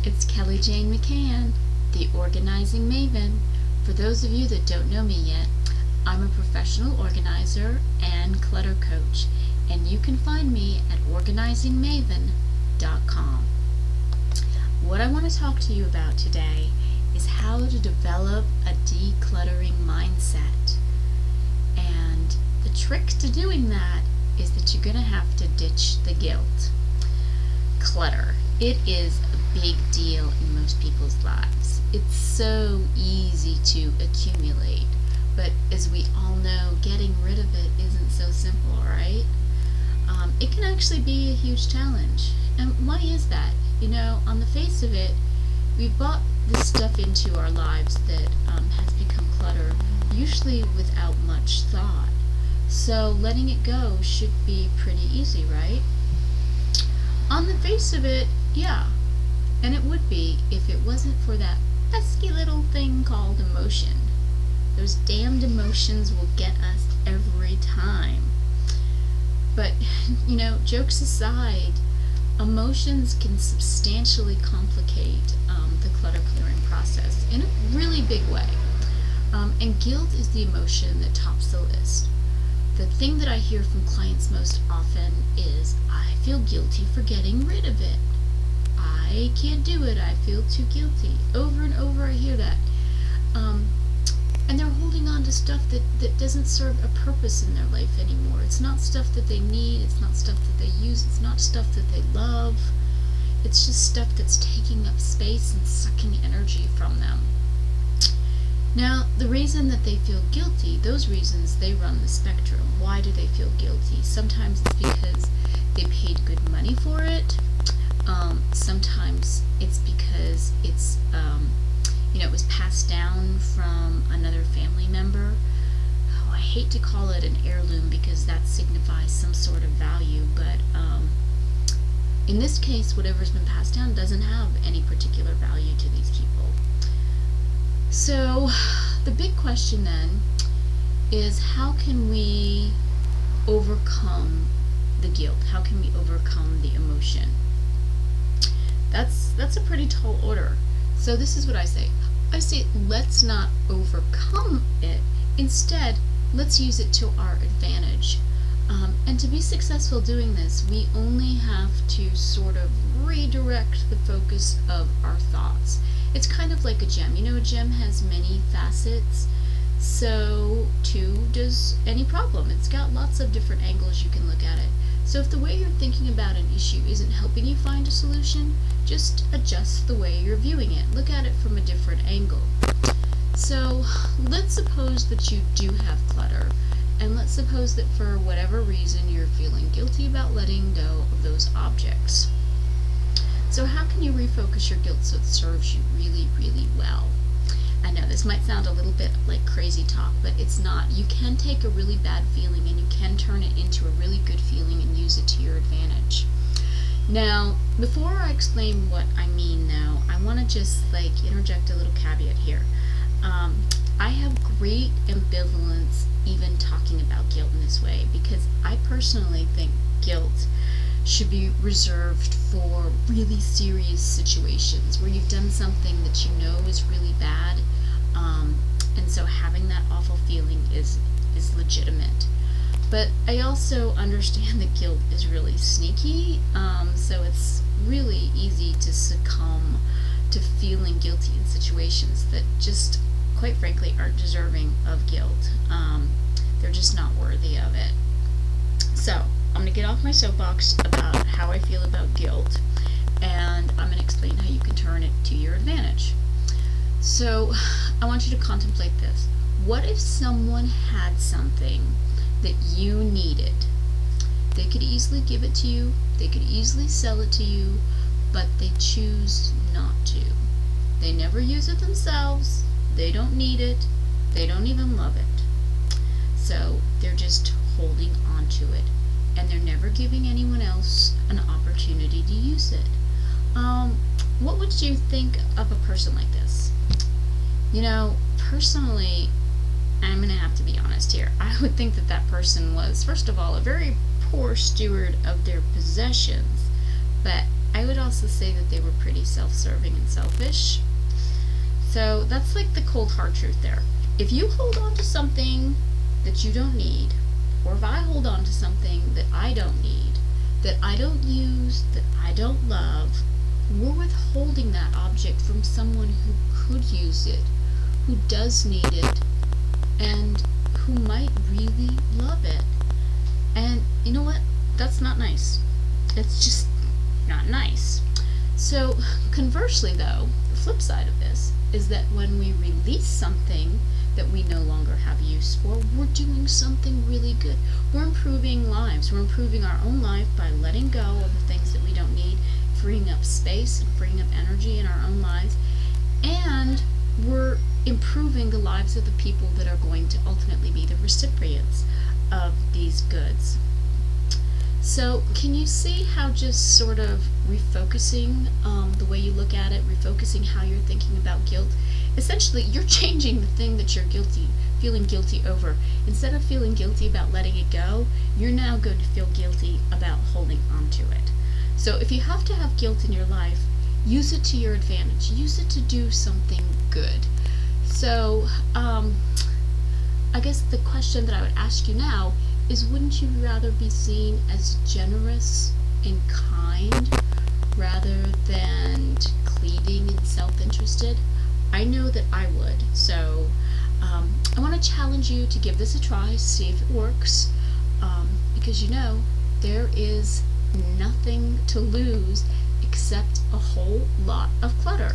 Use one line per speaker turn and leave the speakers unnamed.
It's Kelly Jayne McCann, the Organizing Maven. For those of you that don't know me yet, I'm a professional organizer and clutter coach, and you can find me at organizingmaven.com. What I want to talk to you about today is how to develop a decluttering mindset. And the trick to doing that is that you're going to have to ditch the guilt. Clutter. It is a big deal in most people's lives. It's so easy to accumulate, but as we all know, getting rid of it isn't so simple, right? It can actually be a huge challenge. And why is that? You know, on the face of it, we've brought this stuff into our lives that has become clutter, usually without much thought. So letting it go should be pretty easy, right? On the face of it, yeah, and it would be if it wasn't for that pesky little thing called emotion. Those damned emotions will get us every time. But, you know, jokes aside, emotions can substantially complicate the clutter clearing process in a really big way. And guilt is the emotion that tops the list. The thing that I hear from clients most often is, I feel guilty for getting rid of it. I can't do it. I feel too guilty. Over and over I hear that. And they're holding on to stuff that doesn't serve a purpose in their life anymore. It's not stuff that they need. It's not stuff that they use. It's not stuff that they love. It's just stuff that's taking up space and sucking energy from them. Now, the reason that they feel guilty, those reasons, they run the spectrum. Why do they feel guilty? Sometimes it's because they paid good money for it. Sometimes it's because it's, it was passed down from another family member. Oh, I hate to call it an heirloom because that signifies some sort of value, but in this case, whatever's been passed down doesn't have any particular value to these people. So the big question then is, how can we overcome the guilt? How can we overcome the emotion? That's a pretty tall order. So this is what I say. I say, let's not overcome it. Instead, let's use it to our advantage. And to be successful doing this, we only have to sort of redirect the focus of our thoughts. It's kind of like a gem. You know, a gem has many facets, so too does any problem. It's got lots of different angles you can look at it. So if the way you're thinking about an issue isn't helping you find a solution, just adjust the way you're viewing it. Look at it from a different angle. So let's suppose that you do have clutter, and let's suppose that for whatever reason you're feeling guilty about letting go of those objects. So how can you refocus your guilt so it serves you really, really well? I know this might sound a little bit like crazy talk, but it's not. You can take a really bad feeling and you can turn it into a really good feeling and use it to your advantage. Now, before I explain what I mean now, I want to just interject a little caveat here. I have great ambivalence even talking about guilt in this way, because I personally think guilt should be reserved for really serious situations where you've done something that you know is really bad, and so having that awful feeling is legitimate. But I also understand that guilt is really sneaky, so it's really easy to succumb to feeling guilty in situations that just, quite frankly, aren't deserving of guilt. They're just not worthy of it. So I'm going to get off my soapbox about how I feel about guilt, and I'm going to explain how you can turn it to your advantage. So I want you to contemplate this. What if someone had something that you needed? They could easily give it to you, they could easily sell it to you, but they choose not to. They never use it themselves, they don't need it, they don't even love it. So they're just holding on to it, and they're never giving anyone else an opportunity to use it. What would you think of a person like this? You know, personally, I'm going to have to be honest here. I would think that that person was, first of all, a very poor steward of their possessions, but I would also also say that they were pretty self-serving and selfish. So that's like the cold hard truth there. If you hold on to something that you don't need, or if I hold on to something that I don't need, that I don't use, that I don't love, we're withholding that object from someone who could use it, who does need it, and who might really love it. And you know what? That's not nice. It's just not nice. So conversely though, the flip side of this is that when we release something that we no longer have use for, we're doing something really good. We're improving lives. We're improving our own life by letting go of the things that we don't need, freeing up space and freeing up energy in our own lives, and we're improving the lives of the people that are going to ultimately be the recipients of these goods. So can you see how just sort of refocusing the way you look at it, refocusing how you're thinking about guilt, essentially you're changing the thing that you're feeling guilty over. Instead of feeling guilty about letting it go, you're now going to feel guilty about holding on to it. So if you have to have guilt in your life, use it to your advantage. Use it to do something good. So I guess the question that I would ask you now is, wouldn't you rather be seen as generous and kind rather than cleaving and self-interested? I know that I would. So I want to challenge you to give this a try, see if it works, because you know there is nothing to lose except a whole lot of clutter.